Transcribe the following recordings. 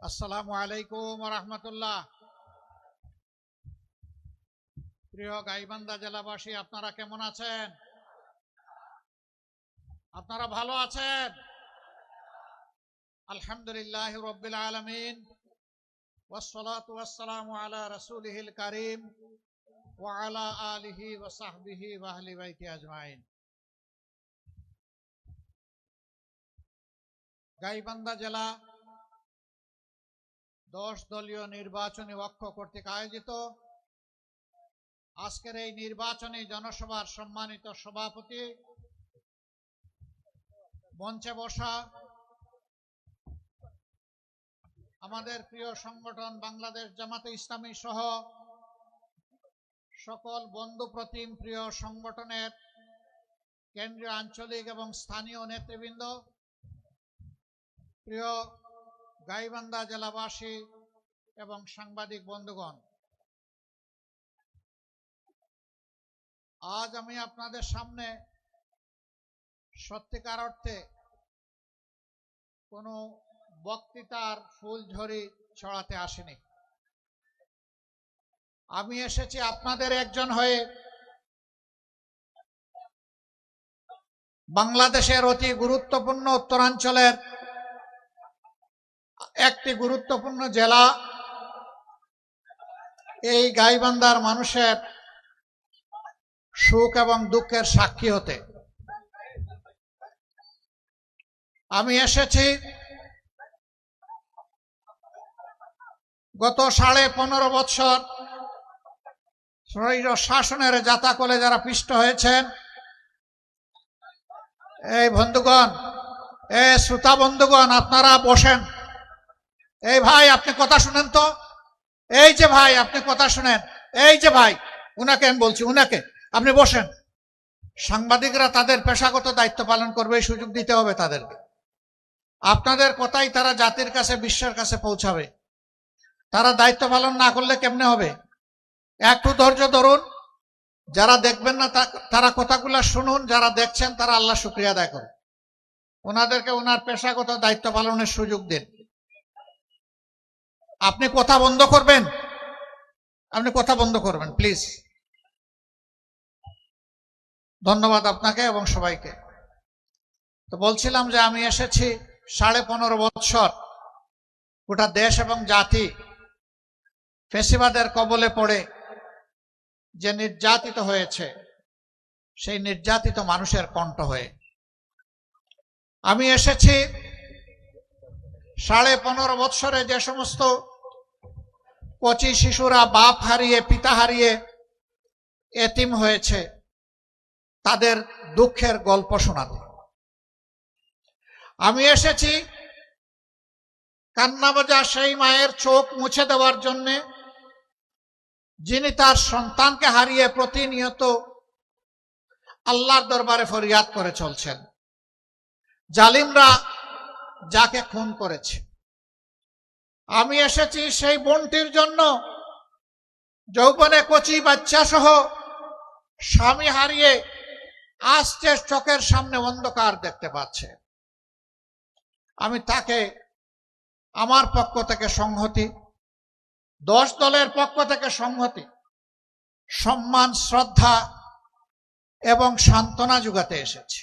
আসসালামু আলাইকুম ওয়া রাহমাতুল্লাহ। প্রিয় গাইবান্ধা জেলাবাসী, আপনারা কেমন আছেন? আপনারা ভালো আছেন? আলহামদুলিল্লাহি রাব্বিল আলামিন, ওয়াসসালাতু ওয়াসসালামু আলা রাসূলিহিল কারীম ওয়া আলা আলিহি ওয়া সাহবিহি ওয়া আহলি বাইতি আজমাইন। গাইবান্ধা জেলা 10 দলীয় নির্বাচনী অক্ষ কর্তৃক আয়োজিত আজকের এই নির্বাচনী জনসভার সম্মানিত সভাপতি, মঞ্চে বসা আমাদের প্রিয় সংগঠন বাংলাদেশ জামাতে ইসলামী সহ সকল বন্ধুপ্রতিম প্রিয় সংগঠনের কেন্দ্রীয়, আঞ্চলিক এবং স্থানীয় নেতৃবৃন্দ, প্রিয় গাইবান্ধা জেলাবাসী এবং সাংবাদিক বন্ধুগণ, আজ আমি আপনাদের সামনে সত্যিকার অর্থে কোনো বক্তৃতার ফুলঝড়ি ছড়াতে আসেনি। আমি এসেছি আপনাদের একজন হয়ে বাংলাদেশের অতি গুরুত্বপূর্ণ উত্তরাঞ্চলের একটি গুরুত্বপূর্ণ জেলা এই গাইবান্ধার মানুষের সুখ এবং দুঃখের সাক্ষী হতে। আমি এসেছি গত 15.5 বছর স্বৈর শাসনের জাতাকলে যারা পিষ্ট হয়েছেন, এই বন্ধুগণ, এই শ্রোতা বন্ধুগণ, আপনারা বসেন। এই ভাই, আপনি কথা শুনেন তো। এই যে ভাই, আপনি কথা শুনেন। এই যে ভাই, উনাকে আমি বলছি, উনাকে আপনি বসেন। সাংবাদিকরা তাদের পেশাগত দায়িত্ব পালন করবে, এই সুযোগ দিতে হবে তাদেরকে। আপনাদের কথাই তারা জাতির কাছে, বিশ্বের কাছে পৌঁছাবে। তারা দায়িত্ব পালন না করলে কেমনে হবে? একটু ধৈর্য ধরুন। যারা দেখবেন না তারা কথাগুলো শুনুন, যারা দেখছেন তারা আল্লাহ শুকরিয়া আদায় করুন। ওনাদেরকে ওনার পেশাগত দায়িত্ব পালনের সুযোগ দিন। আপনি কথা বন্ধ করবেন, আপনি কথা বন্ধ করবেন প্লিজ। ধন্যবাদ আপনাকে এবং সবাইকে। তো বলছিলাম যে আমি এসেছি 15.5 বছর গোটা দেশ এবং জাতি ফ্যাসিবাদের কবলে পড়ে যে নির্যাতিত হয়েছে, সেই নির্যাতিত মানুষের কণ্ঠ হয়ে। আমি এসেছি 15.5 বছরে যে সমস্ত কচি শিশুরা বাপ হারিয়ে, পিতা হারিয়ে এতিম হয়েছে, তাদের দুঃখের গল্প শোনাতে। আমি এসেছি কান্নাবাজা সেই মায়ের চোখ মুছে দেওয়ার জন্য, যিনি তার সন্তানকে হারিয়ে প্রতিনিয়ত আল্লাহর দরবারে ফরিয়াদ করে চলছেন। জালিমরা যাকে খুন করেছে। আমি এসেছি সেই বোনটির জন্য, যৌবনে কচি বাচ্চা সহ স্বামী হারিয়ে আস্তে চোখের সামনে অন্ধকার দেখতে পাচ্ছে। আমি তাকে আমার পক্ষ থেকে সংহতি, 10 দলের পক্ষ থেকে সংহতি, সম্মান, শ্রদ্ধা এবং সান্ত্বনা যোগাতে এসেছি।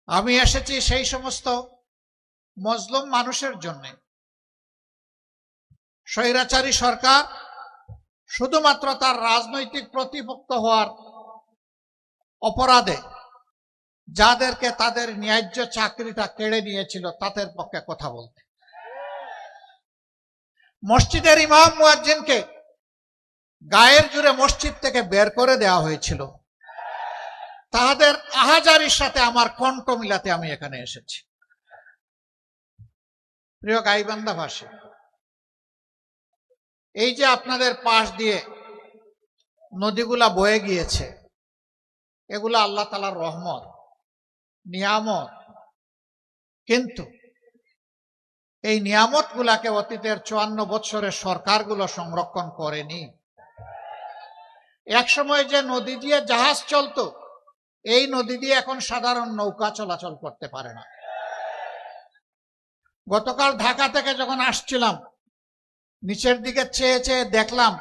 আমি এসেছি সেই সমস্ত মজলুম মানুষের জন্য। স্বৈরাচারী সরকার শুধুমাত্র তার রাজনৈতিক প্রতিপক্ষ হওয়ার অপরাধে যাদেরকে তাদের ন্যায্য চাকরিটা কেড়ে নিয়েছিল, তাদের পক্ষে কথা বলতে। মসজিদের ইমাম মুয়াজ্জিনকে গায়ের জুড়ে মসজিদ থেকে বের করে দেওয়া হয়েছিল, তাদের আহাজারির সাথে আমার কণ্ঠ মিলাতে আমি এখানে এসেছি। প্রিয় গাইবান্ধাবাসী, এই যে আপনাদের পাশ দিয়ে নদীগুলা বয়ে গিয়েছে, এগুলো আল্লাহ তাআলার রহমত, নিয়ামত। কিন্তু এই নিয়ামত গুলাকে অতীতের 54 বছরের সরকারগুলো সংরক্ষণ করেনি। এক সময় যে নদী দিয়ে জাহাজ চলতো, এই নদী দিয়ে এখন সাধারণ নৌকা চলাচল করতে পারে না। গতকাল ঢাকা থেকে যখন আসছিলাম, নিচের দিকে চেয়ে চেয়ে দেখলাম,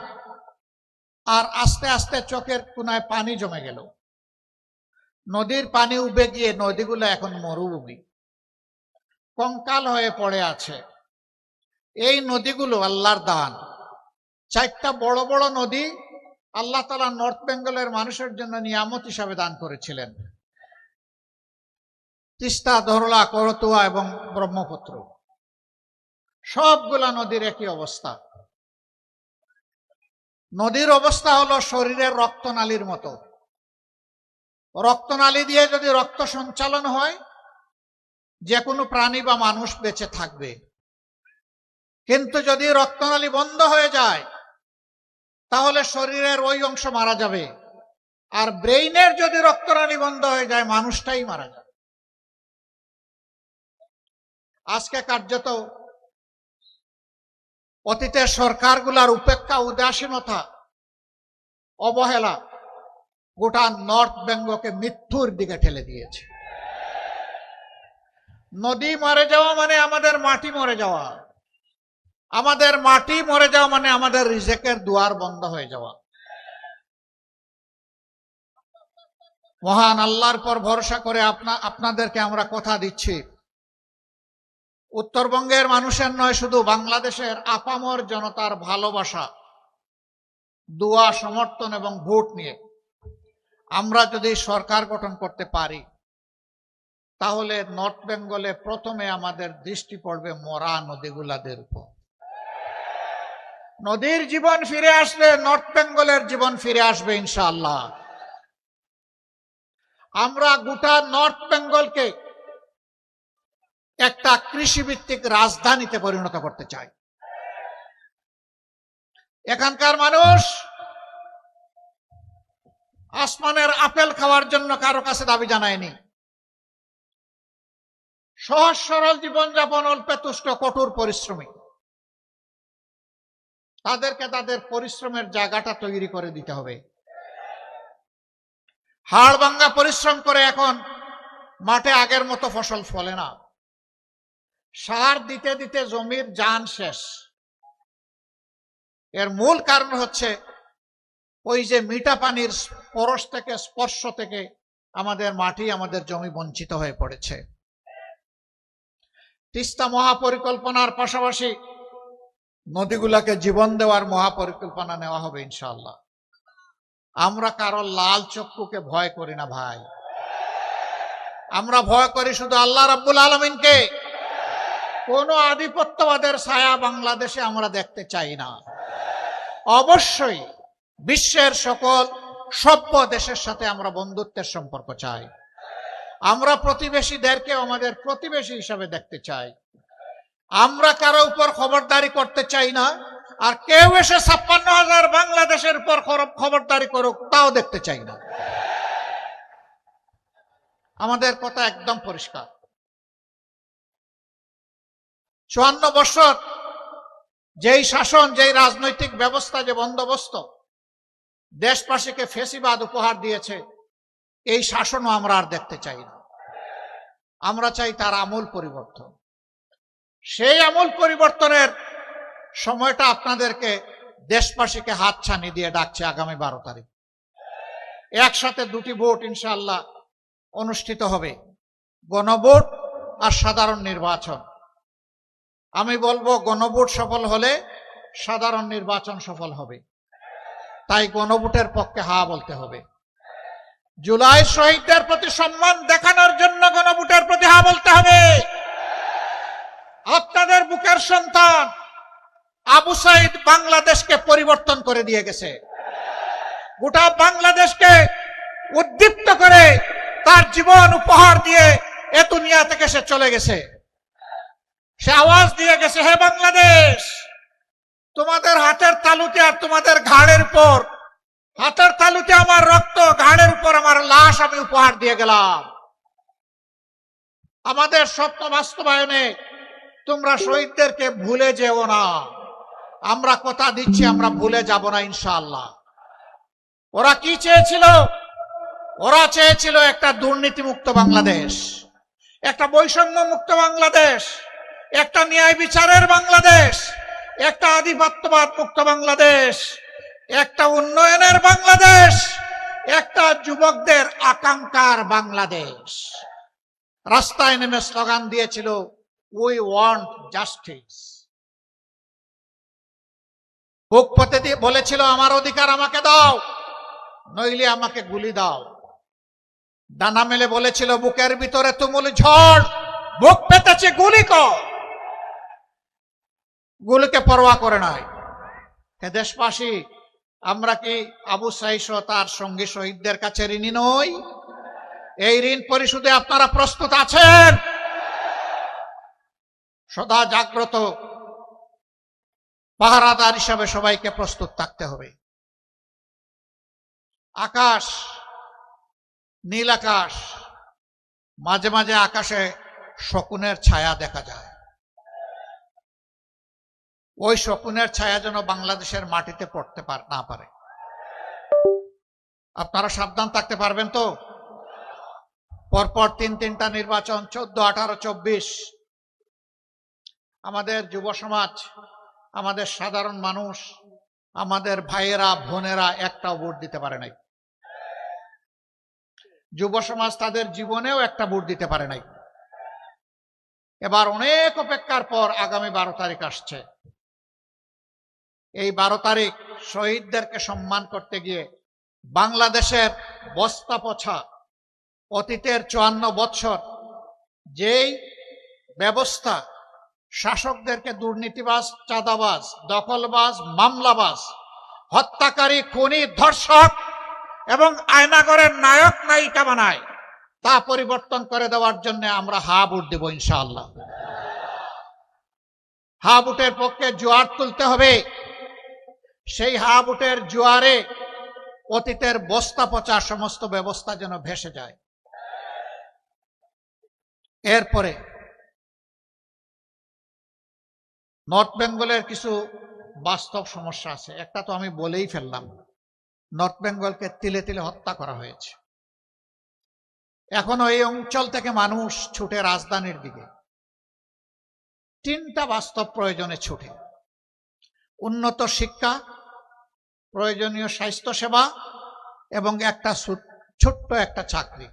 আর আস্তে আস্তে চোখের কোনায় পানি জমে গেল। নদীর পানি উবে গিয়ে নদীগুলো এখন মরুভূমি, কঙ্কাল হয়ে পড়ে আছে। এই নদীগুলো আল্লাহর দান। 4টা বড় বড় নদী আল্লাহ তাআলা নর্থ বেঙ্গলের মানুষের জন্য নিয়ামত হিসাবে দান করেছিলেন, তিস্তা, ধরলা, করতোয়া এবং ব্রহ্মপুত্র। সবগুলা নদীর একই অবস্থা। নদীর অবস্থা হলো শরীরের রক্তনালীর মতো। রক্তনালী দিয়ে যদি রক্ত সঞ্চালন হয়, যে কোনো প্রাণী বা মানুষ বেঁচে থাকবে। কিন্তু যদি রক্তনালী বন্ধ হয়ে যায়, তাহলে শরীরের ওই অংশ মারা যাবে। আর ব্রেইনের যদি রক্তনালী বন্ধ হয়ে যায়, মানুষটাই মারা যাবে। আজকে কার্যত অতীতের সরকারগুলার উপেক্ষা, উদাসীনতা, অবহেলা গোটা নর্থ বেঙ্গলকে মৃত্যুর দিকে ঠেলে দিয়েছে। নদী মরে যাওয়া মানে আমাদের মাটি মরে যাওয়া। আমাদের মাটি মরে যাওয়া মানে আমাদের রিজেকের দুয়ার বন্ধ হয়ে যাওয়া। মহান আল্লাহর পর ভরসা করে আপনাদেরকে আমরা কথা দিচ্ছি, উত্তরবঙ্গের মানুষের নয়, শুধু বাংলাদেশের আপামর জনতার ভালোবাসা, দোয়া, সমর্থন এবং ভোট নিয়ে আমরা যদি সরকার গঠন করতে পারি, তাহলে নর্থ বেঙ্গলে প্রথমে আমাদের দৃষ্টি পড়বে মরা নদীগুলাদের উপর। নদীর জীবন ফিরে আসলে নর্থ বেঙ্গলের জীবন ফিরে আসবে ইনশাআল্লাহ। আমরা গোটা নর্থ বেঙ্গলকে একটা কৃষিভিত্তিক রাজধানীতে পরিণত করতে চাই। এখানকার মানুষ আসমানের আপেল খাওয়ার জন্য কারো কাছে দাবি জানায়নি। সহজ সরল জীবনযাপন, অল্পে তুষ্ট, কঠোর পরিশ্রমী। তাদেরকে তাদের পরিশ্রমের জায়গাটা তৈরি করে দিতে হবে। হাড় ভাঙ্গা পরিশ্রম করে এখন মাঠে আগের মতো ফসল ফলে না। সার দিতে দিতে জমির জান শেষ। এর মূল কারণ হচ্ছে ওই যে মিঠা পানির পরশ থেকে, স্পর্শ থেকে আমাদের মাটি, আমাদের জমি বঞ্চিত হয়ে পড়েছে। তিস্তা মহাপরিকল্পনার পাশাপাশি নদীগুলাকে জীবন দেওয়ার মহাপরিকল্পনা নেওয়া হবে ইনশাআল্লাহ। আমরা কারো লাল চক্ষুকে ভয় করি না ভাই, আমরা ভয় করি শুধু আল্লাহ রাব্বুল আলামিনকে। কোন আধিপত্যবাদের ছায়া বাংলাদেশে আমরা দেখতে চাই না। অবশ্যই বিশ্বের সকল সভ্য দেশের সাথে আমরা বন্ধুত্বের সম্পর্ক চাই। আমরা প্রতিবেশীদেরকে আমাদের প্রতিবেশী হিসাবে দেখতে চাই। আমরা কারো উপর খবরদারি করতে চাই না, আর কেউ এসে 56,000 বাংলাদেশের উপর খবরদারি করুক তাও দেখতে চাই না। আমাদের কথা একদম পরিষ্কার। 54 বছর যেই শাসন, যেই রাজনৈতিক ব্যবস্থা, যে বন্দোবস্ত দেশবাসীকে ফেসিবাদ উপহার দিয়েছে, এই শাসনও আমরা আর দেখতে চাই না। আমরা চাই তার আমূল পরিবর্তন। সেই আমূল পরিবর্তনের সময়টা আপনাদেরকে, দেশবাসীকে হাতছানি দিয়ে ডাকছে আগামী 12 তারিখ। একসাথে 2টি ভোট ইনশাআল্লাহ অনুষ্ঠিত হবে, গণভোট আর সাধারণ নির্বাচন। আমি বলবো গণভোট সফল হলে সাধারণ নির্বাচন সফল হবে, তাই গণভোটের পক্ষে হা বলতে হবে। জুলাই শহীদদের প্রতি সম্মান দেখানোর জন্য গণভোটের প্রতি হা বলতে হবে। আপনাদের বুকের সন্তান আবু সাইদ বাংলাদেশকে পরিবর্তন করে দিয়ে গেছে। গোটা বাংলাদেশকে উদ্দীপ্ত করে তার জীবন উপহার দিয়ে এ দুনিয়া থেকে সে চলে গেছে। সে আওয়াজ দিয়ে গেছে, হে বাংলাদেশ, তোমাদের হাতের তালুতে আর তোমাদের ঘাড়ের উপর, হাতের তালুতে আমার রক্ত, ঘাড়ের উপর আমার লাশ আমি উপহার দিয়ে গেলাম। আমাদের স্বপ্ন বাস্তবায়নে তোমরা শহীদদেরকে ভুলে যেও না। আমরা কথা দিচ্ছি, আমরা ভুলে যাব না ইনশাআল্লাহ। ওরা কি চেয়েছিল? ওরা চেয়েছিল একটা দুর্নীতিমুক্ত বাংলাদেশ, একটা বৈষম্য মুক্ত বাংলাদেশ, একটা ন্যায় বিচারের বাংলাদেশ, একটা আধিপত্যবাদ মুক্ত বাংলাদেশ, একটা উন্নয়নের বাংলাদেশ, একটা যুবকদের আকাঙ্ক্ষার বাংলাদেশ। রাস্তায় নেমে স্লোগান দিয়েছিল, উই ওয়ান্ট জাস্টিস। বুক পেতে দিয়ে বলেছিল, আমার অধিকার আমাকে দাও, নইলে আমাকে গুলি দাও। ডানা মেলে বলেছিল, বুকের ভিতরে তুমুল ঝড়, বুক পেতেছে, গুলি কর। গুলিকে পরোয়া করে নাই। হে দেশবাসী, আমরা কি আবু সাইদ ও তার সঙ্গী শহীদদের কাছে ঋণী নই? এই ঋণ পরিশোধে আপনারা প্রস্তুত আছেন? সদা জাগ্রত পাহারাদার হিসাবে সবাইকে প্রস্তুত থাকতে হবে। আকাশ, নীল আকাশ, মাঝে মাঝে আকাশে শকুনের ছায়া দেখা যায়। ওই শকুনের ছায়া যেন বাংলাদেশের মাটিতে পড়তে না পারে। আপনারা সাবধান থাকতে পারবেন তো? পরপর তিনটা নির্বাচন, 14, 18, 24। আমাদের যুব সমাজ, আমাদের সাধারণ মানুষ, আমাদের ভাইয়েরা বোনেরা একটাও ভোট দিতে পারে নাই। যুব সমাজ তাদের জীবনেও একটা ভোট দিতে পারে নাই। এবার অনেক অপেক্ষার পর আগামী 12 তারিখ আসছে। এই 12 তারিখ শহীদদেরকে সম্মান করতে গিয়ে বাংলাদেশের বস্তা পছা অতীতের 54 বছর যেই ব্যবস্থা শাসকদেরকে দুর্নীতিবাজ, চাঁদাবাজ, দখলবাজ, মামলাবাজ, হত্যাকারী, খুনি, ধর্ষক এবং আয়নাগরের নায়ক নায়িকা বানায়, তা পরিবর্তন করে দেওয়ার জন্য আমরা হা ভোট দেব ইনশাআল্লাহ। হা ভোটের পক্ষে জোয়ার তুলতে হবে। সেই হা ভোটের জোয়ারে অতীতের বস্তা পচা সমস্ত ব্যবস্থা যেন ভেসে যায়। এরপরে নর্থ বেঙ্গলের কিছু বাস্তব সমস্যা আছে। একটা তো আমি বলেই ফেললাম, নর্থ বেঙ্গলকে তিলে তিলে হত্যা করা হয়েছে। এখনো এই অঞ্চল থেকে মানুষ ছুটে রাজধানীর দিকে। 3টা বাস্তব প্রয়োজনে ছুটে: উন্নত শিক্ষা, প্রয়োজনীয় স্বাস্থ্য সেবা এবং একটা ছোট্ট একটা চাকরি।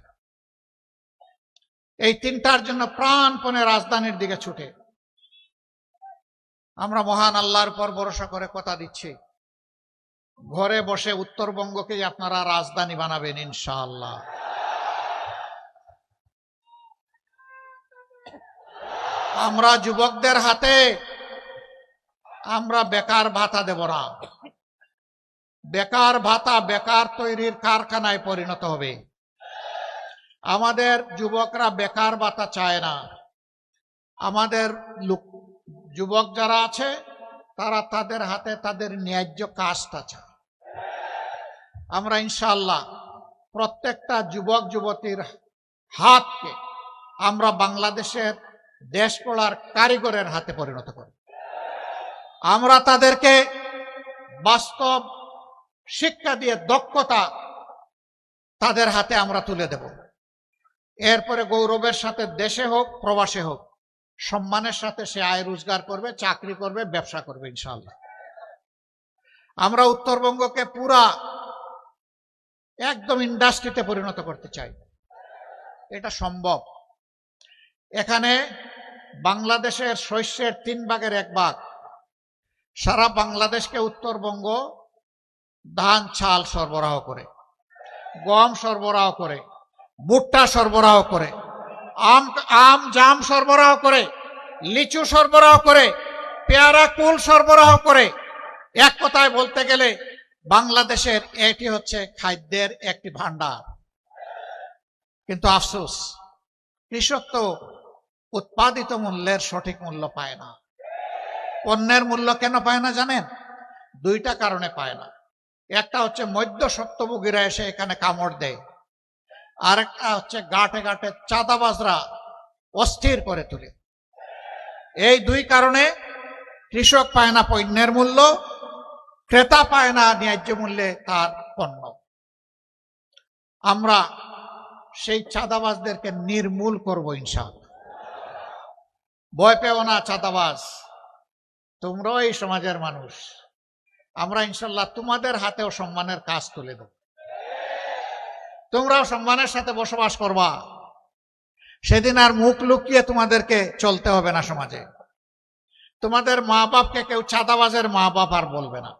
এই 3টার জন্য প্রাণপণে রাজধানীর দিকে ছুটে। আমরা মহান আল্লাহর উপর ভরসা করে কথা দিচ্ছি, ঘরে বসে উত্তরবঙ্গকে আপনারা রাজধানী বানাবেন ইনশাআল্লাহ। আমরা যুবকদের হাতে আমরা বেকার ভাতা দেব না। বেকার ভাতা বেকার তৈরির কারখানায় পরিণত হবে। আমাদের যুবকরা বেকার ভাতা চায় না। আমাদের যুবক যারা আছে তারা তাদের হাতে তাদের ন্যায্য কাজটা চায়। আমরা ইনশাআল্লাহ প্রত্যেকটা যুবক যুবতীর হাতকে আমরা বাংলাদেশের দেশ গড়ার কারিগরের হাতে পরিণত করি। আমরা তাদেরকে বাস্তব শিক্ষা দিয়ে দক্ষতা তাদের হাতে আমরা তুলে দেব। এরপরে গৌরবের সাথে দেশে হোক প্রবাসে হোক সম্মানের সাথে সে আয় রোজগার করবে, চাকরি করবে, ব্যবসা করবে ইনশাআল্লাহ। আমরা উত্তরবঙ্গকে পুরা একদম ইন্ডাস্ট্রিতে পরিণত করতে চাই। এটা সম্ভব। এখানে বাংলাদেশের শস্যের 3 ভাগের 1 ভাগ সারা বাংলাদেশকে উত্তরবঙ্গ ধান চাল সরবরাহ করে, গম সরবরাহ করে, ভুট্টা সরবরাহ করে, আম জাম সরবরাহ করে, লিচু সরবরাহ করে, পেয়ারা কুল সরবরাহ করে। এক কথায় বলতে গেলে বাংলাদেশের এটি হচ্ছে খাদ্যের একটি ভান্ডার। কিন্তু আফসোস, কৃষক তো উৎপাদিত মূল্যের সঠিক মূল্য পায় না। পণ্যের মূল্য কেন পায় না জানেন? 2টা কারণে পায় না। একটা হচ্ছে মধ্য স্বত্বভোগীরা এসে এখানে কামড় দেয়, আরেকটা হচ্ছে ঘাটে ঘাটে চাঁদাবাজরা অস্থির করে তোলে। এই 2 কারণে কৃষক পায় না পণ্যের মূল্য, ক্রেতা পায় না ন্যায্য মূল্যে তার পণ্য। আমরা সেই চাঁদাবাজদেরকে নির্মূল করব ইনশাআল্লাহ। ভয় পেও না চাঁদাবাজ, তোমরাও এই সমাজের মানুষ। আমরা ইনশাল্লাহ তোমাদের হাতেও সম্মানের কাজ তুলে দেব। তোমরাও সম্মানের সাথে বসবাস করবা। সেদিন আর মুখ লুকিয়ে তোমাদেরকে চলতে হবে না সমাজে। তোমাদের মা বাপকে কেউ চাঁদাবাজের মা বাপ আর বলবে না।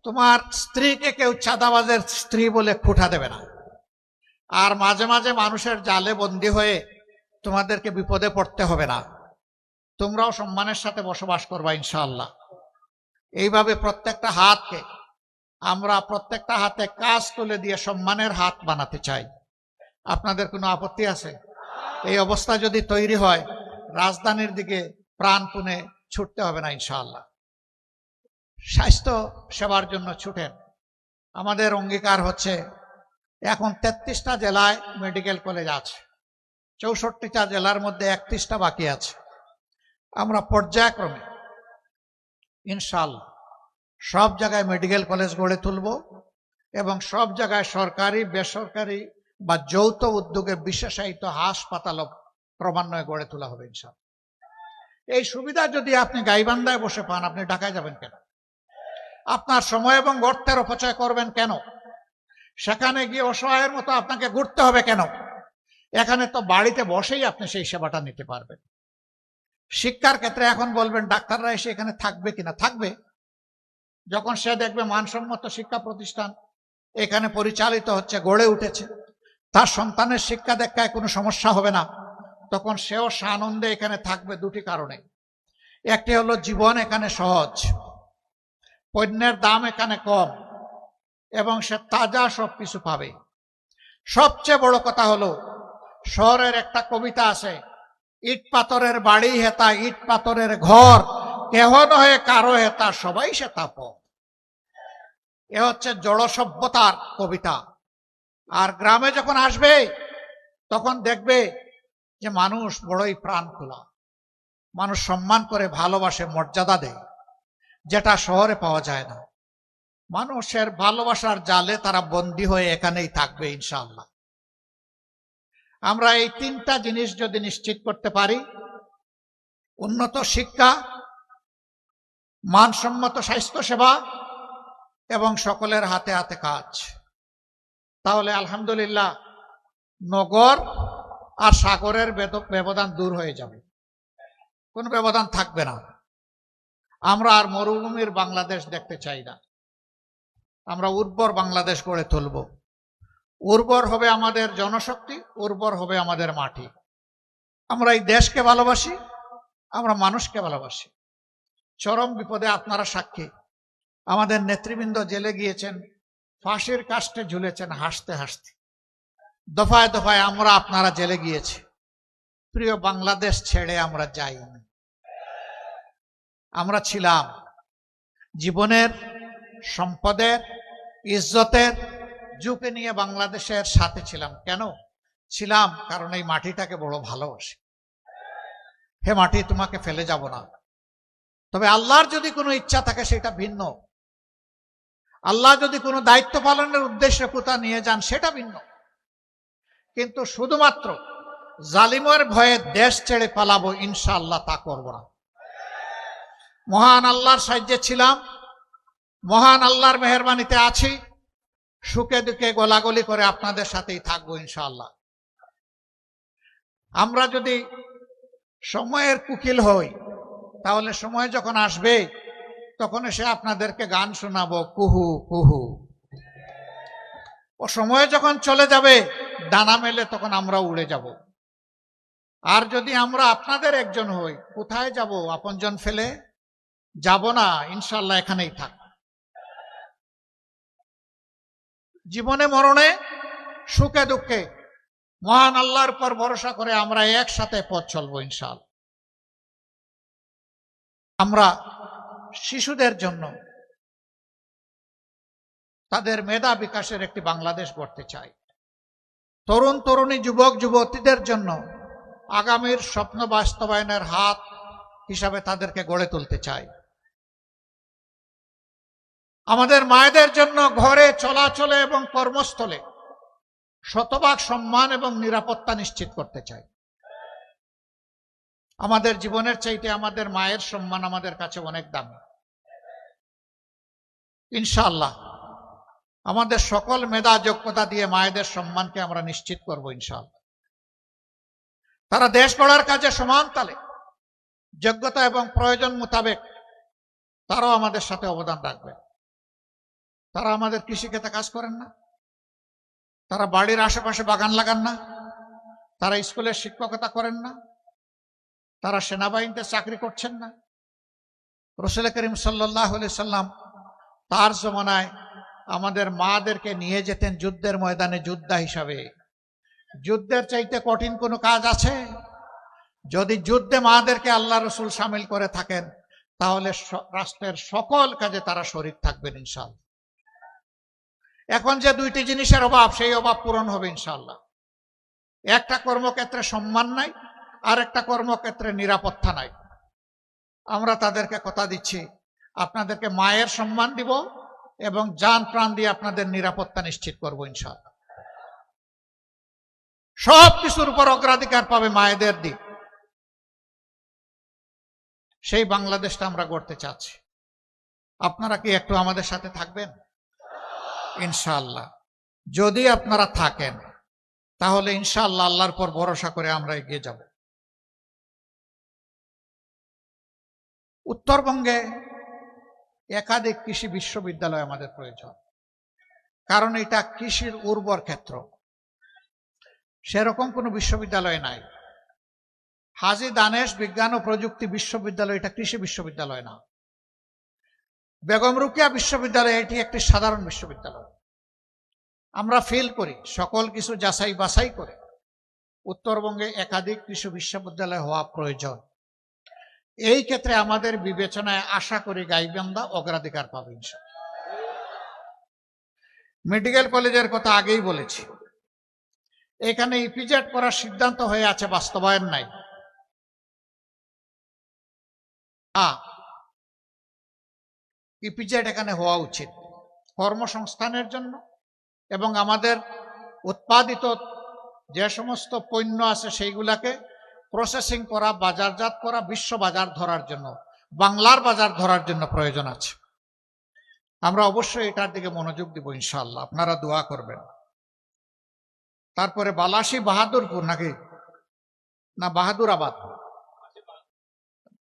তোমার স্ত্রীকে কেউ চাঁদাবাজের স্ত্রী বলে খুঁটা দেবে না। আর মাঝে মাঝে মানুষের জালে বন্দী হয়ে তোমাদেরকে বিপদে পড়তে হবে না। তোমরাও সম্মানের সাথে বসবাস করবা ইনশাআল্লাহ। এইভাবে প্রত্যেকটা হাতকে আমরা প্রত্যেকটা হাতে কাজ তুলে দিয়ে সম্মানের হাত বানাতে চাই। আপনাদের কোনো আপত্তি আছে? এই অবস্থা যদি তৈরি হয়, রাজধানীর দিকে প্রাণপণে ছুটতে হবে না ইনশাআল্লাহ। স্বাস্থ্য সেবার জন্য ছুটেন। আমাদের অঙ্গীকার হচ্ছে এখন 33টা জেলায় মেডিকেল কলেজ আছে, 64টা জেলার মধ্যে 31টা বাকি আছে। আমরা পর্যায়ক্রমে ইনশাআল্লাহ সব জায়গায় মেডিকেল কলেজ গড়ে তুলব এবং সব জায়গায় সরকারি বেসরকারি বা যৌথ উদ্যোগে বিশেষায়িত হাসপাতাল ক্রমান্বয়ে গড়ে তোলা হবে ইনশাআল্লাহ। এই সুবিধা যদি আপনি গাইবান্ধায় বসে পান, আপনি ঢাকায় যাবেন কেন? আপনার সময় এবং অর্থের অপচয় করবেন কেন? সেখানে গিয়ে অসহায়ের মতো আপনাকে ঘুরতে হবে কেন? এখানে তো বাড়িতে বসেই আপনি সেই সেবাটা নিতে পারবেন। শিক্ষার ক্ষেত্রে এখন বলবেন ডাক্তাররা এসে এখানে থাকবে কিনা? থাকবে। যখন সে দেখবে মানসম্মত শিক্ষা প্রতিষ্ঠান এখানে পরিচালিত হচ্ছে, গড়ে উঠেছে, তার সন্তানের শিক্ষা দীক্ষায় কোনো সমস্যা হবে না, তখন সেও সানন্দে এখানে থাকবে। দুটি কারণে। একটি হলো জীবন এখানে সহজ, পণ্যের দাম এখানে কম এবং সে তাজা সবকিছু পাবে। সবচেয়ে বড় কথা হলো শহরের একটা কবিতা আছে, ইট পাথরের বাড়ি হেতা ইট পাথরের ঘর, কেহ নহে কারো হেতা সবাই সে তাপ। এ হচ্ছে জড় সভ্যতার কবিতা। আর গ্রামে যখন আসবে তখন দেখবে যে মানুষ বড়ই প্রাণ খোলা, মানুষ সম্মান করে, ভালোবাসে, মর্যাদা দেয়, যেটা শহরে পাওয়া যায় না। মানুষের ভালোবাসার জালে তারা বন্দী হয়ে এখানেই থাকবে ইনশাআল্লাহ। আমরা এই তিনটা জিনিস যদি নিশ্চিত করতে পারি, উন্নত শিক্ষা, মানসম্মত স্বাস্থ্য সেবা এবং সকলের হাতে হাতে কাজ, তাহলে আলহামদুলিল্লাহ নগর আর সাগরের ব্যবধান দূর হয়ে যাবে, কোনো ব্যবধান থাকবে না। আমরা আর মরুভূমির বাংলাদেশ দেখতে চাই না। আমরা উর্বর বাংলাদেশ গড়ে তুলব। উর্বর হবে আমাদের জনশক্তি, উর্বর হবে আমাদের মাটি। আমরা এই দেশকে ভালোবাসি, আমরা মানুষকে ভালোবাসি। চরম বিপদে আপনারা সাক্ষী, আমাদের নেতৃবৃন্দ জেলে গিয়েছেন, ফাঁসির কাস্টে ঝুলেছেন হাসতে হাসতে। দফায় দফায় আমরা আপনারা জেলে গিয়েছি। প্রিয় বাংলাদেশ ছেড়ে আমরা যাইনি। আমরা ছিলাম জীবনের, সম্পদের, ইজ্জতের ঝুঁকি নিয়ে বাংলাদেশের সাথে ছিলাম। কেন ছিলাম? কারণ এই মাটিটাকে বড় ভালোবাসি। হে মাটি, তোমাকে ফেলে যাব না। তবে আল্লাহর যদি কোনো ইচ্ছা থাকে সেটা ভিন্ন। আল্লাহ যদি কোনো দায়িত্ব পালনের উদ্দেশ্যে কোথাও নিয়ে যান সেটা ভিন্ন। কিন্তু শুধুমাত্র জালিমের ভয়ে দেশ ছেড়ে পালাবো ইনশাআল্লাহ তা করব না। মহান আল্লাহর সাহায্যে ছিলাম, মহান আল্লাহর মেহেরবানিতে আছি, সুখে দুঃখে গোলাগুলি করে আপনাদের সাথেই থাকবো ইনশাআল্লাহ। আমরা যদি সময়ের কুকিল হই, তাহলে সময় যখন আসবে তখন এসে আপনাদেরকে গান শোনাবো কুহু কুহু। ও সময় যখন চলে যাবে ডানা মেলে তখন আমরা উড়ে যাব। আর যদি আমরা আপনাদের একজন হই, কোথায় যাব? আপনজন ফেলে যাব না, ইনশাআল্লাহ এখানেই থাক। জীবনে মরণে, সুখে দুঃখে মহান আল্লাহর উপর ভরসা করে আমরা একসাথে পথ চলবো ইনশাআল্লাহ। আমরা শিশুদের জন্য তাদের মেধা বিকাশের একটি বাংলাদেশ গড়তে চাই। তরুণ তরুণী, যুবক যুবতীদের জন্য আগামীর স্বপ্ন বাস্তবায়নের হাত হিসাবে তাদেরকে গড়ে তুলতে চাই। আমাদের মায়েদের জন্য ঘরে, চলাচলে এবং কর্মস্থলে শতভাগ সম্মান এবং নিরাপত্তা নিশ্চিত করতে চাই। আমাদের জীবনের চাইতে আমাদের মায়ের সম্মান আমাদের কাছে অনেক দামি। ইনশাআল্লাহ আমাদের সকল মেধা যোগ্যতা দিয়ে মায়েদের সম্মানকে আমরা নিশ্চিত করব ইনশাআল্লাহ। তারা দেশ গড়ার কাজে সমান তালে যোগ্যতা এবং প্রয়োজন মোতাবেক তারাও আমাদের সাথে অবদান রাখবে। তারা আমাদের কৃষিক্ষেত্রে কাজ করেন না, তারা বাড়ির আশেপাশে বাগান লাগান না, তারা স্কুলের শিক্ষকতা করেন না, তারা সেনাবাহিনীতে চাকরি করছেন না। রাসূল করিম সাল্লাল্লাহু আলাইহি সাল্লাম তার জমানায় আমাদের মাদেরকে নিয়ে যেতেন যুদ্ধের ময়দানে যোদ্ধা হিসাবে। যুদ্ধের চাইতে কঠিন কোনো কাজ আছে? যদি যুদ্ধে মাদেরকে আল্লাহ রসুল সামিল করে থাকেন তাহলে রাষ্ট্রের সকল কাজে তারা শরীক থাকবেন ইনশাআল্লাহ। এখন যে দুইটি জিনিসের অভাব, সেই অভাব পূরণ হবে ইনশাআল্লাহ। একটা কর্মক্ষেত্রে সম্মান নাই, আর একটা কর্মক্ষেত্রে নিরাপত্তা নাই। আমরা তাদেরকে কথা দিচ্ছি, আপনাদেরকে মায়ের সম্মান দিব এবং জান প্রাণ দিয়ে আপনাদের নিরাপত্তা নিশ্চিত করবো ইনশাআল্লাহ। সব কিছুর উপর অগ্রাধিকার পাবে মায়েদের দিক। সেই বাংলাদেশটা আমরা গড়তে চাচ্ছি। আপনারা কি একটু আমাদের সাথে থাকবেন? ইনশাআল্লাহ যদি আপনারা থাকেন তাহলে ইনশাআল্লাহ আল্লাহর পর ভরসা করে আমরা এগিয়ে যাব। উত্তরবঙ্গে একাধিক কৃষি বিশ্ববিদ্যালয় আমাদের প্রয়োজন, কারণ এটা কৃষির উর্বর ক্ষেত্র। সেরকম কোনো বিশ্ববিদ্যালয় নাই। হাজী দানেশ বিজ্ঞান ও প্রযুক্তি বিশ্ববিদ্যালয় এটা কৃষি বিশ্ববিদ্যালয় না। বেগম রোকেয়া বিশ্ববিদ্যালয় এটি একটি সাধারণ বিশ্ববিদ্যালয়। আমরা ফিল করি সকল কিছু যাচাই বাছাই করে উত্তরবঙ্গে একাধিক কৃষি বিশ্ববিদ্যালয় হওয়া প্রয়োজন। এই ক্ষেত্রে আমাদের বিবেচনায় আশা করি গাইবান্ধা অগ্রাধিকার পাবে ইনশাআল্লাহ। মেডিকেল কলেজের কথা আগেই বলেছি, এখানে ইপিজেড করার সিদ্ধান্ত হয়ে আছে, বাস্তবায়ন নাই। ইপিজেড এখানে হওয়া উচিত কর্মসংস্থানের জন্য এবং আমাদের উৎপাদিত যে সমস্ত পণ্য আছে সেইগুলাকে প্রসেসিং করা, বাজারজাত করা, বিশ্ব বাজার ধরার জন্য, বাংলার বাজার ধরার জন্য প্রয়োজন আছে। আমরা অবশ্যই এটার দিকে মনোযোগ দিব ইনশাআল্লাহ, আপনারা দোয়া করবেন। তারপরে বালাসী বাহাদুরপুর নাকি না বাহাদুরাবাদ,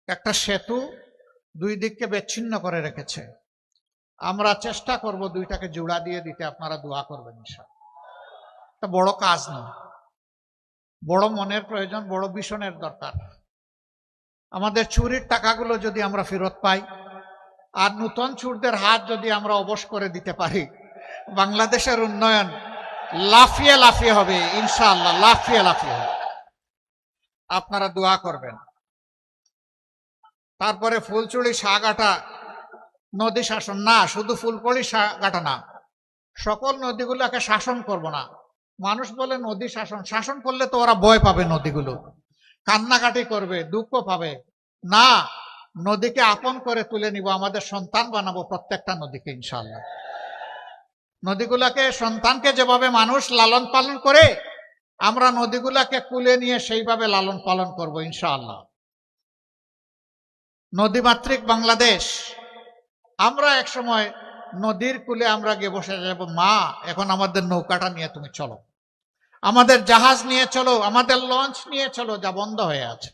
একটা সেতু দুই দিককে বিচ্ছিন্ন করে রেখেছে। আমরা চেষ্টা করব দুইটাকে জোড়া দিয়ে দিতে, আপনারা দোয়া করবেন ইনশাআল্লাহ। এটা বড় কাজ নয়, বড় মনের প্রয়োজন, বড় ভীষণের দরকার। আমাদের চুরির টাকাগুলো যদি আমরা ফেরত পাই আর নতুন চোরদের হাত যদি আমরা অবশ করে দিতে পারি, বাংলাদেশের উন্নয়ন লাফিয়ে লাফিয়ে হবে ইনশাআল্লাহ, লাফিয়ে লাফিয়ে হবে। আপনারা দোয়া করবেন। তারপরে ফুলচুড়ি সাগাটা নদী শাসন না, শুধু ফুলকড়ি সাগাটা না, সকল নদীগুলোকে শাসন করব না। মানুষ বলে নদী শাসন, শাসন করলে তো ওরা ভয় পাবে, নদীগুলো কান্নাকাটি করবে, দুঃখ পাবে না। নদীকে আপন করে তুলে নিব, আমাদের সন্তান বানাবো প্রত্যেকটা নদীকে ইনশাআল্লাহ। নদীগুলাকে, সন্তানকে যেভাবে মানুষ লালন পালন করে, আমরা নদীগুলাকে কুলে নিয়ে সেইভাবে লালন পালন করব ইনশাআল্লাহ। নদীমাতৃক বাংলাদেশ। আমরা এক সময় নদীর কূলে আমরা গিয়ে বসে যাব, মা এখন আমাদের নৌকাটা নিয়ে তুমি চলো, আমাদের জাহাজ নিয়ে চলো, আমাদের লঞ্চ নিয়ে চলো, যা বন্ধ হয়ে আছে।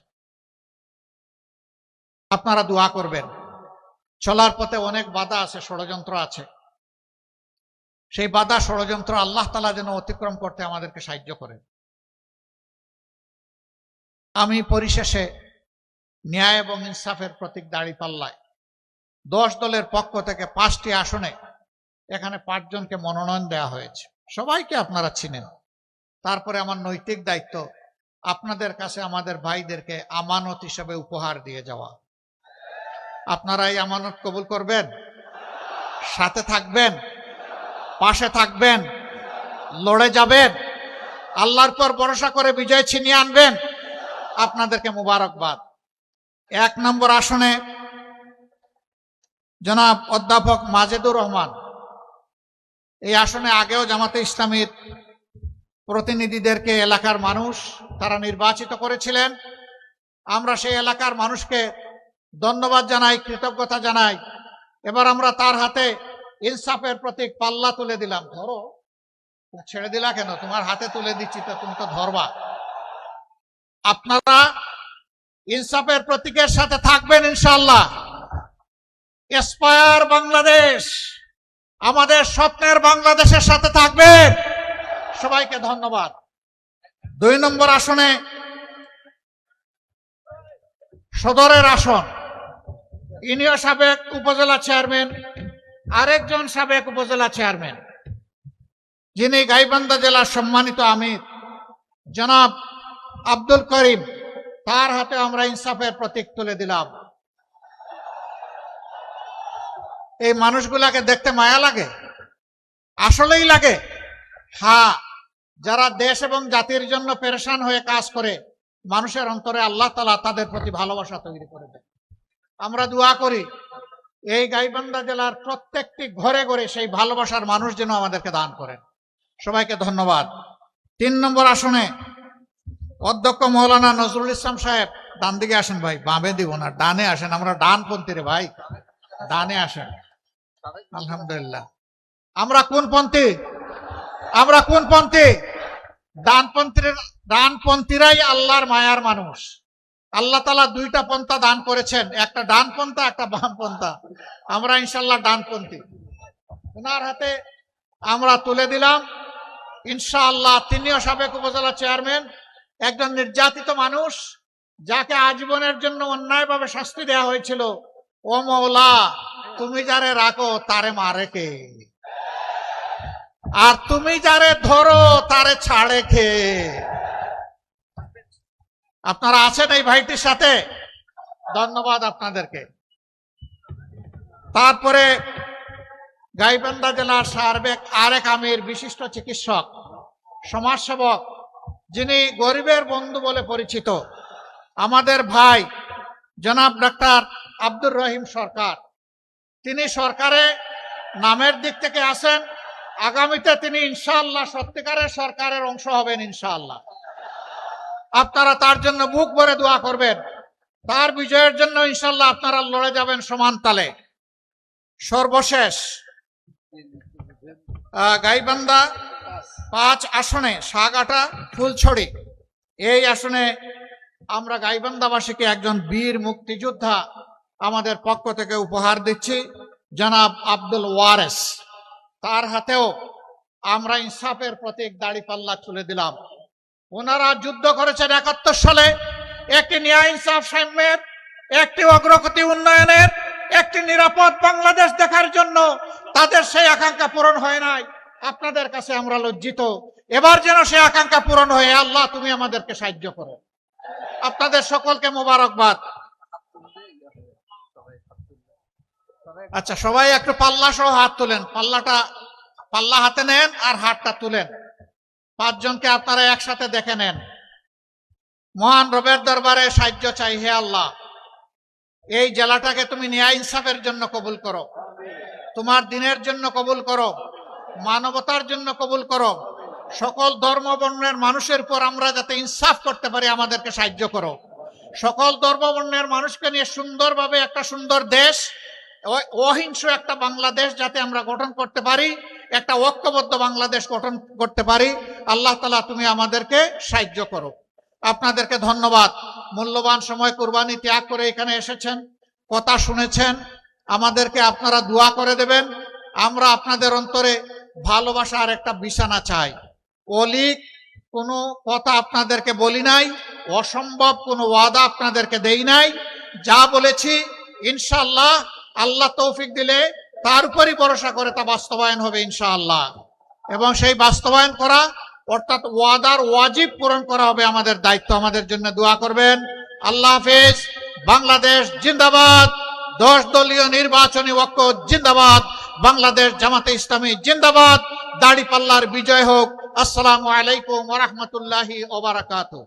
আপনারা দোয়া করবেন। চলার পথে অনেক বাধা আছে, ষড়যন্ত্র আছে। সেই বাধা ষড়যন্ত্র আল্লাহ তাআলা যেন অতিক্রম করতে আমাদেরকে সাহায্য করেন। আমি পরিশেষে ন্যায় এবং ইনসাফের প্রতীক দাঁড়িপাল্লায় 10 দলের পক্ষ থেকে 5টি আসনে এখানে 5 জনকে মনোনয়ন দেওয়া হয়েছে। সবাইকে আপনারা চিনেন। তারপরে আমার নৈতিক দায়িত্ব আপনাদের কাছে আমাদের ভাইদেরকে আমানত হিসেবে উপহার দিয়ে যাওয়া। আপনারা এই আমানত কবুল করবেন, সাথে থাকবেন, পাশে থাকবেন, লড়ে যাবেন, আল্লাহর পর ভরসা করে বিজয় ছিনিয়ে আনবেন। আপনাদেরকে মুবারকবাদ। 1 নম্বর আসনে জনাব অধ্যাপক মাজেদুর রহমান, এই আসনে আগেও জামাতে ইসলামীর প্রতিনিধিদেরকে এলাকার মানুষ তারা নির্বাচিত করেছিলেন। আমরা সেই এলাকার মানুষকে ধন্যবাদ জানাই, কৃতজ্ঞতা জানাই। এবার আমরা তার হাতে ইনসাফের প্রতীক পাল্লা তুলে দিলাম। ধরো, ছেড়ে দিলা কেন? তোমার হাতে তুলে দিচ্ছি তো, তুমি তো ধরবা। আপনারা ইনসাফের প্রতীকের সাথে থাকবেন ইনশাআল্লাহ। এসপায়ার বাংলাদেশ, আমাদের স্বপ্নের বাংলাদেশের সাথে থাকবেন। সবাইকে ধন্যবাদ। 2 নম্বর আসনে সদরের আসন, ইনিও সাবেক উপজেলা চেয়ারম্যান, আরেকজন সাবেক উপজেলা চেয়ারম্যান, যিনি গাইবান্ধা জেলার সম্মানিত আমির জনাব আব্দুল করিম, তার হাতে আমরা ইনসাফের প্রতীক তুলে দিলাম। এই মানুষগুলাকে দেখতে মায়া লাগে, আসলেই লাগে। হ্যাঁ, যারা দেশ এবং জাতির জন্য পেরেশান হয়ে কাজ করে, মানুষের অন্তরে আল্লাহ তাআলা তাদের প্রতি ভালোবাসা তৈরি করে দেয়। আমরা দোয়া করি এই গাইবান্ধা জেলার প্রত্যেকটি ঘরে ঘরে সেই ভালোবাসার মানুষ যেন আমাদেরকে দান করেন। সবাইকে ধন্যবাদ। 3 নম্বর আসনে অধ্যক্ষ মৌলানা নজরুল ইসলাম সাহেব, ডান দিকে আসেন ভাই, বামে দিব না, ডানে আসেন। আমরা ডানপন্থী রে ভাই, ডানে আসেন। আলহামদুলিল্লাহ। আমরা কোন পন্থী? আমরা কোন পন্থী? ডানপন্থীরাই আল্লাহর মায়ার মানুষ। আল্লাহ তাআলা 2টা পন্থা দান করেছেন, একটা ডান পন্থা, একটা বাম পন্থা। আমরা ইনশাআল্লাহ ডানপন্থী। ওনার হাতে আমরা তুলে দিলাম ইনশাআল্লাহ। তিনিও সাবেক উপজেলা চেয়ারম্যান, একজন নির্যাতিত মানুষ, যাকে আজীবনের জন্য অন্যায়ভাবে শাস্তি দেওয়া হয়েছিল। ও মওলা, তুমি যারে রাখো তারে মারে কে, আর তুমি যারে ধরো তারে ছাড়ে কে। আপনারা আছেন এই ভাইটির সাথে, ধন্যবাদ আপনাদেরকে। তারপরে গাইবান্ধা জেলার সাবেক আরেক আমির, বিশিষ্ট চিকিৎসক, সমাজসেবক, যিনি গরিবের বন্ধু বলে পরিচিত, আমাদের ভাই জনাব ডাক্তার আব্দুর রহিম সরকার। তিনি সরকারে নামের দিক থেকে আছেন, আগামীতে তিনি ইনশাআল্লাহ সত্যিকারের সরকারের অংশ হবেন ইনশাআল্লাহ। আপনারা তার জন্য বুক ভরে দোয়া করবেন, তার বিজয়ের জন্য ইনশাআল্লাহ আপনারা লড়ে যাবেন সমান তালে। সর্বশেষ গাইবান্ধা 5 আসনে সাগাটা ফুলছড়ি, এই আসনে আমরা গাইবান্ধাবাসীকে একজন বীর মুক্তিযোদ্ধা আমাদের পক্ষ থেকে উপহার দিচ্ছি, জনাব আব্দুল ওয়ারেস। তার হাতেও আমরা ইনসাফের প্রতীক দাড়িপাল্লা তুলে দিলাম। ওনারা যুদ্ধ করেছেন 71 সালে, একটি ন্যায় ইনসাফ সাম্যের, একটি অগ্রগতি উন্নয়নের, একটি নিরাপদ বাংলাদেশ দেখার জন্য। তাদের সেই আকাঙ্ক্ষা পূরণ হয় নাই। আপনাদের কাছে আমরা লজ্জিত। এবার যেন সেই আকাঙ্ক্ষা পূরণ হয়ে, আল্লাহ তুমি আমাদেরকে সাহায্য করো। আপনাদের সকলকে মোবারকবাদ। আচ্ছা, সবাই একটু পাল্লা সহ হাত তুলেন। পাল্লা হাতে নেন আর হাতটা তুলেন। 5 জনকে আপনারা একসাথে দেখে নেন। মহান রবের দরবারে সাহায্য চাই। হে আল্লাহ, এই জেলাটাকে তুমি ন্যায় ইনসাফের জন্য কবুল করো, তোমার দিনের জন্য কবুল করো, মানবতার জন্য কবুল করো। সকল ধর্ম বর্ণের মানুষের উপর আমরা যাতে ইনসাফ করতে পারি, আমাদেরকে সাহায্য করো। সকল ধর্ম বর্ণের মানুষকে নিয়ে সুন্দরভাবে একটা সুন্দর দেশ, অহিংস একটা বাংলাদেশ যাতে আমরা গঠন করতে পারি, একটা ঐক্যবদ্ধ বাংলাদেশ গঠন করতে পারি। আল্লাহ তাআলা তুমি আমাদেরকে সাহায্য করো। আপনাদেরকে ধন্যবাদ। মূল্যবান সময় কুরবানি ত্যাগ করে এখানে এসেছেন, কথা শুনেছেন। আমাদেরকে আপনারা দোয়া করে দেবেন। আমরা আপনাদের অন্তরে ভালোবাসার একটা বিছানা চাই। অলিক কোনো কথা আপনাদেরকে বলি নাই, অসম্ভব কোনো ওয়াদা আপনাদেরকে দেই নাই। যা বলেছি ইনশাআল্লাহ আল্লাহ তৌফিক দিলে তার উপরই ভরসা করে তা বাস্তবায়ন হবে ইনশাআল্লাহ। এবং সেই বাস্তবায়ন করা অর্থাৎ ওয়াদার ওয়াজিব পূরণ করা হবে আমাদের দায়িত্ব। আমাদের জন্য দোয়া করবেন। আল্লাহ হাফেজ। বাংলাদেশ জিন্দাবাদ। 10 দলীয় নির্বাচনী ঐক্য জিন্দাবাদ। বাংলাদেশ জামাতে ইসলামী জিন্দাবাদ। দাড়িপাল্লার বিজয় হোক। আসসালামু আলাইকুম ওয়া রাহমাতুল্লাহি ওয়া বারাকাতুহু।